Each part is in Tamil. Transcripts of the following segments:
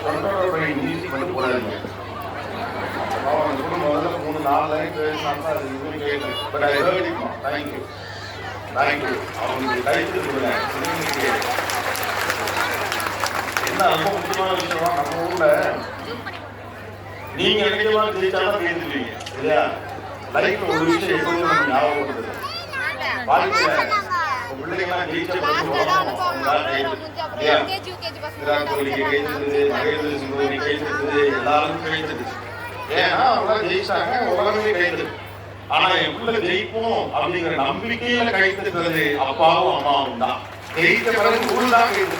மியூசிக் மட்டும் போடாதீங்க. அவன் முதல்ல 3-4 லைன் பேசினாங்க. அது இதுவும் கேட்கல. But I heard it. Thank you thank you. அவங்களுக்கு கைத்து கொடுங்க. என்ன ரொம்ப முக்கியமான விஷயம், நம்ம ஊர்ல நீங்க நினைக்கிறதா ஜெயிச்சாலும் ஜெயிச்சிருவீங்க இல்லையா? லைஃப்ல ஒரு விஷயம் எப்பவுமே நம்ம ஞாபகப்படுத்துது. வாழ்க்கையில பிள்ளைங்களாம் ஜெயிச்ச பிறகு விராட் கோலி ஜெயிச்சது, மகேந்திர சிங் தோனி ஜெயிச்சது, எல்லாரும் ஜெயிச்சது. ஏன்னா அவங்க ஜெயிச்சாங்க, உலகமே கைத்தது. ஆனா என் பிள்ளை ஜெயிப்போம் அப்படிங்கிற நம்பிக்கையில கைத்தது அப்பாவும் அம்மாவும் தான். ஜெயிச்ச பிறகு ஊர் தான் கைது.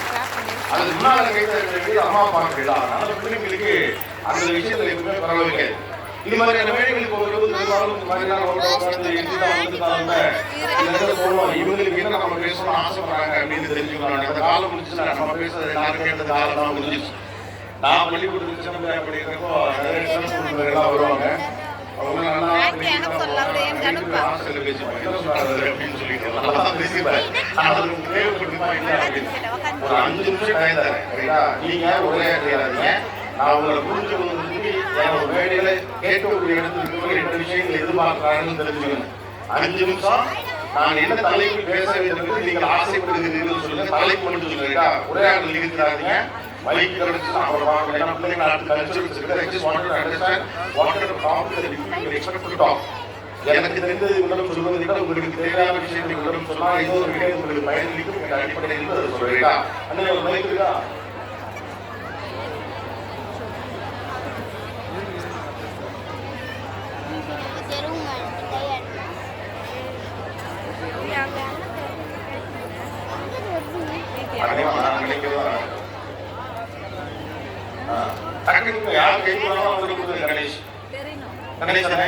அது முன்னால கைத்தது அம்மா அப்பா கைதா. அதனால பிள்ளைங்களுக்கு அந்த விஷயத்துல எதுவுமே பரவாயில்லை. இது மாதிரியான வேலைகளுக்கு இவங்களுக்கு என்ன நம்ம பேசணும்னு ஆசைப்படுறாங்க அப்படின்னு தெரிஞ்சுக்கணும். அந்த காலம் முடிச்சுல நம்ம பேசுறது எல்லாரும் கேட்டது காலம் தான் முடிஞ்சிச்சு. நான் பள்ளிக்கூடத்துக்கு சின்ன படிக்கிறப்போ எல்லாம் வருவாங்க. அவங்க நல்லா ஹாஸ்டல்ல பேசிப்பாங்க. என்ன சொன்னாரு அப்படின்னு சொல்லிட்டு நல்லா பேசிப்பாரு. ஒரு 5 நிமிஷம் டைம் தரேன் சரிங்களா? நீங்க ஒரே கிடையாதுங்க. நான் உங்களை புரிஞ்சுக்கணும்னு ஒரு வேலையில கேட்கக்கூடிய இடத்துல 2 விஷயங்கள் எதிர்பார்க்கிறாங்கன்னு தெரிஞ்சுக்கணும். 5 நிமிஷம் நான் என்ன தலைப்பு பேச வேண்டும் நீங்கள் ஆசைப்படுகிறீர்கள் சொல்லுங்க. தலைப்பு மட்டும் சொல்லுங்க. ஒரே ஆள் இருக்கிறாங்க. மைக் கிடைச்சு அப்புறம் வாங்க. ஏன்னா பிள்ளைங்க அடுத்து கல்ச்சரல்ஸ் இருக்குது. I just wanted to understand what are the topics that you expect to talk. எனக்கு தெரிந்தது உங்களிடம் சொல்வதை விட உங்களுக்கு தேவையான விஷயத்தை உங்களிடம் சொன்னால் ஏதோ ஒரு வீடியோ உங்களுக்கு பயனளிக்கும் என்ற அடிப்படையில் அதை சொல்றீங்களா? அந்த ஒரு மைக் இருக்கா? யார் கேட்கணும்? கணேஷ் கணேசனே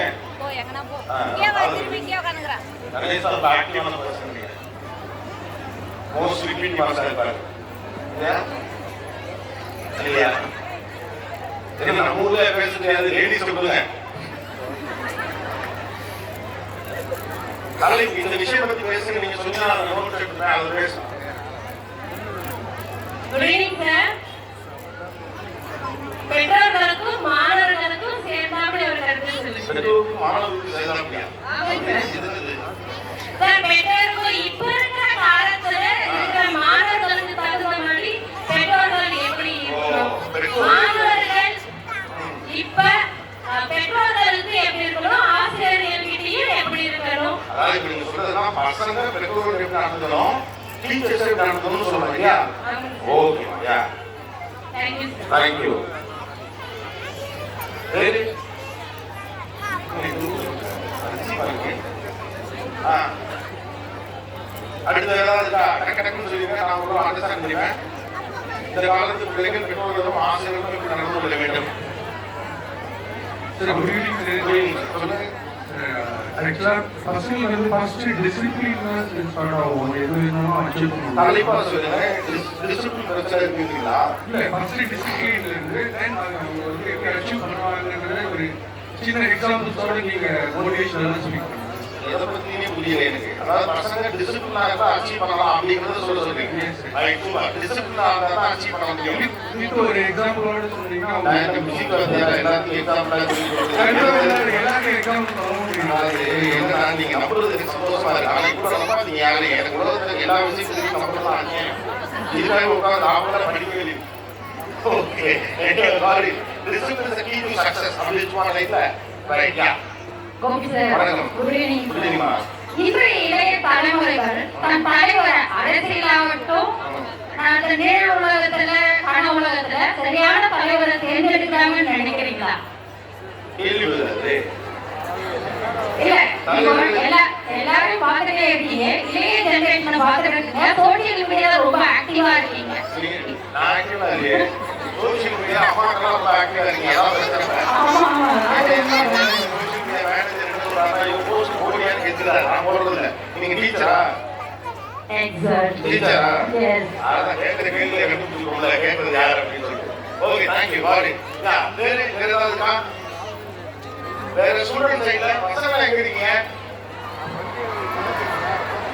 மோஸ்ட் ரிப்பீட் மார்க்ஸ் இருப்பாரு இல்லையா? நம்ம ஊர்ல பேச தெரியாது. லேடிஸ் சொல்லுங்க. நாளைக்கு இந்த விஷயம் பத்தி பேசுங்க. நீங்க சொன்னா நோட் எடுத்துட்டா அது பேசணும். Good evening sir. பெற்றோர்களுக்கும் மாணவர்களுக்கும் சேர்ந்தாப்படி ஒரு கருத்து சொல்லுங்க. பெற்றோர்களுக்கும் மாணவர்களுக்கும் சேர்ந்தாப்படியா? சார் பெற்றோர்கள் இப்ப இருக்கிற காலத்துல இருக்கிற மாணவர்களுக்கு தகுந்த மாதிரி பெற்றோர்கள் எப்படி இருக்கணும், மாணவர்கள் இப்ப பெற்றோர்களுக்கு எப்படி இருக்கணும், ஆசிரியர்கள்கிட்டயும் எப்படி இருக்கணும். அதாவது நீங்க சொல்றதுதான் பசங்க பெற்றோர்கள் எப்படி நடந்துக்கணும், டீச்சர்ஸ் எப்படி நடந்துக்கணும்னு சொல்றீங்க. Okay yeah. Thank you. அடுத்த ஏதாவது டக்குன்னு சொல்லுங்க. நான் ஒரு அண்டர்ஸ்டாண்ட் பண்ணிப்பேன். இந்த காலத்து பிள்ளைகள் பெற்றோர்களும் ஆசிரியர்களும் இப்படி நடந்து கொள்ள வேண்டும். சின்ன எக்ஸாம்பிள்ஸோட நீங்க மோட்டிவேஷன் சொல்லிக்கலாம். எதை பத்தியுமே புரியல எனக்கு. அதாவது பசங்க டிசிப்ளினாக தான் அச்சீவ் பண்ணலாம் அப்படிங்கறத சொல்றீங்க. டிசிப்ளினாக தான் அச்சீவ் பண்ண முடியும். இது ஒரு எக்ஸாம்பிளோட சொன்னீங்கன்னா நான் மியூசிக் எல்லாத்துக்கும் எக்ஸாம்பிளா எல்லாருக்கும் எக்ஸாம்பிள் சொல்ல முடியும். என்ன நீங்க நம்புறது எனக்கு சந்தோஷமா இருக்கு. ஆனா கூட ரொம்ப நீங்க யாரு எனக்கு உலகத்துல எல்லா விஷயத்தையும் நம்பலாம். இதுக்காக உட்கார்ந்து ஆவலா படிக்கவே இல்லை. Okay sorry. Discipline is the key to success. அப்படி சும்மா லைஃப்ல right yeah. Gopi sir good evening. இன்றைய இளைய தலைமுறைகள் தன் தலைவரை அரசியலாகட்டும் அந்த நேர் உலகத்துல கன உலகத்துல சரியான தலைவரை தேர்ந்தெடுக்கிறாங்கன்னு நினைக்கிறீங்களா? இல்ல எல்லாரும் பார்த்துட்டே இருக்கீங்க. இளைய ஜெனரேஷனை பார்த்துட்டு இருக்கீங்க. சோசியல் மீடியால ரொம்ப ஆக்டிவா இருக்கீங்க. நான் ஆக்டிவா இருக்கேன். சோசியல் மீடியா அம்மாக்கெல்லாம் ரொம்ப ஆக்டிவா இருக்கீங்க. ஏதாவது பேசுறேன். நீங்க டீச்சரா? எக்ஸாக்ட்லி டீச்சரா? எஸ். அத கேக்குற கேள்வியை கண்டுபிடிச்சோம்ல. கேக்குறது யார் அப்படின்னு சொல்லிட்டு. Okay thank you buddy. Yeah வேற ஏதாவது இருக்கா? வேற ஸ்டூடண்ட் சைடுல பசங்க எங்க இருக்கீங்க?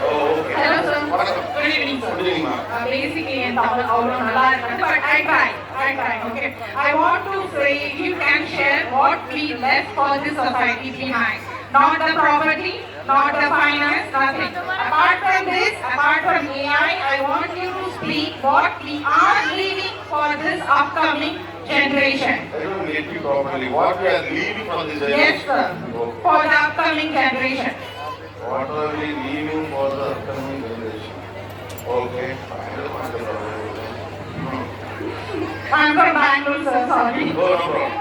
ஓகே. Hello sir. வணக்கம். Good evening sir. Good evening. Basically என் தமிழ் அவ்வளோ நல்லா இருக்கு. But I try. I'm trying. Okay. I want to say you can share what we left for this society behind. Not the property, not the finance, nothing. Apart from this, apart from AI, I want you to speak what we are leaving for this upcoming generation. I don't get you properly. What we are leaving from this Yes, sir. generation? For the upcoming generation. What are we leaving for the upcoming generation? Okay. I'm from Bangalore, sir. Sorry. No, no problem.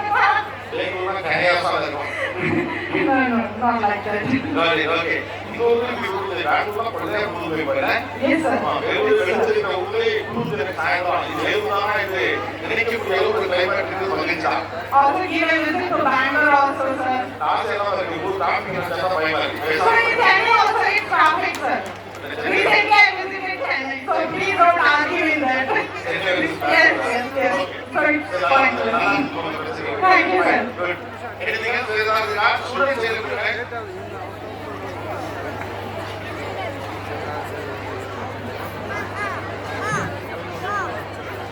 Bangalore Kanyakumari இருக்கும். No, no, not like that. Okay, okay. இது ஒரு ஊர்ல பேங்களூர்ல பழைய ஊர்ல போறேன். Yes, sir. வேலூர் வெளிச்சத்துக்கு ஊர்ல குளிர்ந்த சாயந்தரம் இது வேலூர்னா இது நினைக்கக்கூடிய ஒரு கிளைமேட் இருக்கு மகிழ்ச்சா. Also give a visit to Bangalore also, sir. ஆசையெல்லாம் இருக்கு. ஊர் டிராஃபிக் இருந்தா பயமா இருக்கு. So in Chennai also it's traffic, sir. Recently I visited Chennai, so please don't argue in that. Yes, yes, yes. So it's fine. Thank you, sir. Anything else? Students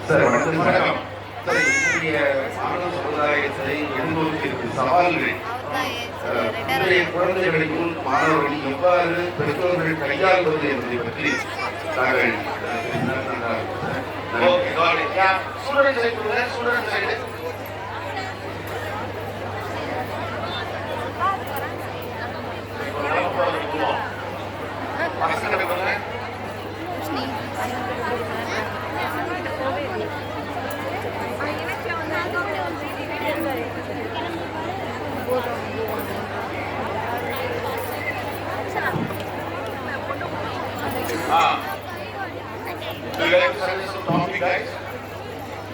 sir வணக்கம். சார் இன்றைய மாணவ சமுதாயத்தை எதிர்நோக்கி இருக்கும் சவால்கள் இன்றைய குழந்தைகளையும் மாணவர்களையும் எவ்வாறு பெற்றோர்கள் கையாள்வது என்பதை பற்றி நாங்கள்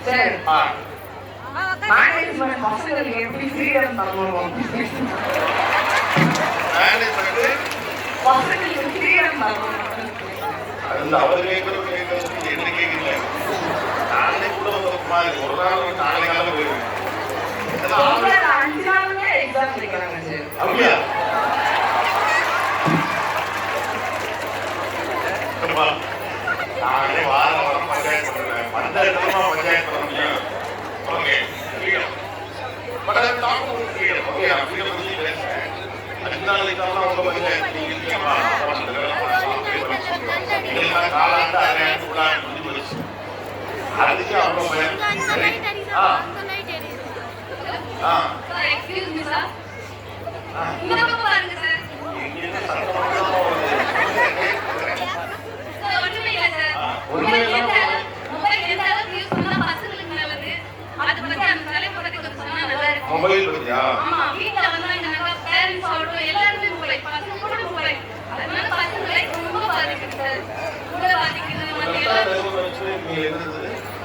Sir, management பசங்களுக்கு எப்படி ஃப்ரீடம் தரணும்? பசங்களுக்கு ஃப்ரீடம் தரணும். அது அவர் கேட்கறது என்ன கேட்கல. நானே கூட ஒரு நாள் நாளை காலம் போயிருக்கேன். 5 நாளுமே எக்ஸாம் வைக்கிறாங்க சார். அப்படியா? நானே வாரம் பஞ்சாயத்து பண்ணுறேன். பஞ்சாயத்து பண்ண முடியும். ஓகே பட் அதை டாக் ஃப்ரீடம். ஓகே ஃப்ரீடம் பற்றி பேசுகிறேன். 5 நாளைக்கு அவங்க பஞ்சாயத்து காலாண்டு அரையாண்டு உள்ளாண்டு முடிஞ்சு போயிடுச்சு. அதுக்கு அவ்வளோ பயம். Excuse me, sir. இந்த பக்கம் பாருங்க சார். எங்கேயுமே சட்டம் மட்டும் வருது. சார் ஒண்ணுமே இல்ல சார். மொபைல் எந்த அளவுக்கு யூஸ் பண்ணா பசங்களுக்கு நல்லது. அது பத்தி அந்த தலைமுறைக்கு கொஞ்சம் சொன்னா நல்லா இருக்கும். மொபைல் பத்தியா? ஆமா, வீட்ல வந்தாங்க பேரண்ட்ஸ் ஆகட்டும் எல்லாருமே மொபைல், பசங்க கூட மொபைல். அதனால பசங்களை ரொம்ப பாதிக்குது சார். ரொம்ப பாதிக்குது. மத்த எல்லாரும்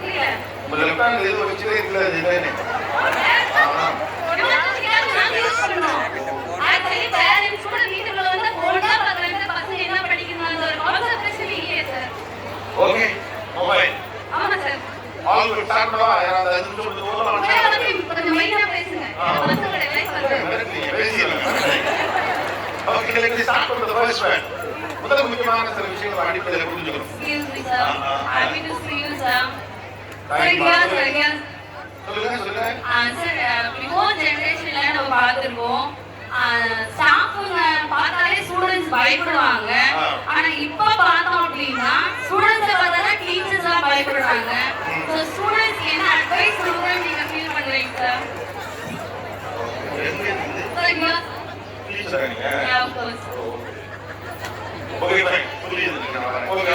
இல்ல. உங்க லெஃப்ட் ஹேண்ட் எது வச்சுட்டே இருக்கல இதுதானே? ஓகே மொபைல் ஆமா சார். ஆல் குட் ஸ்டார்ட் பண்ணவா? யாராவது 5 நிமிஷம் கொடுத்து போகலாம். கொஞ்சம் மைனா பேசுங்க. பசங்களோட life okay let's start from the first one. முதல்ல முக்கியமான சில விஷயங்களை அடிப்படையில் புரிஞ்சுக்கணும். Excuse me, sir. Happy to see you, sir. சொல்லுங்க சொல்லுங்க. சார் பிஃபோர் ஜெனரேஷன்ல நம்ம பார்த்துருக்கோம். ஸ்டாஃபுங்க பார்த்தாலே ஸ்டூடெண்ட்ஸ் பயப்படுவாங்க. ஆனா இப்ப பார்த்தோம் அப்படின்னா ஸ்டூடெண்ட்ஸை பார்த்தா டீச்சர்ஸா பயப்படுறாங்க. ஸோ ஸ்டூடெண்ட்ஸ் என்ன அட்வைஸ் கொடுக்குறேன்னு நீங்க ஃபீல் பண்றீங்க சார்? சரிங்களா? டீச்சரா நீங்க? Yeah, of course. Okay bye புரியுது. ஓகே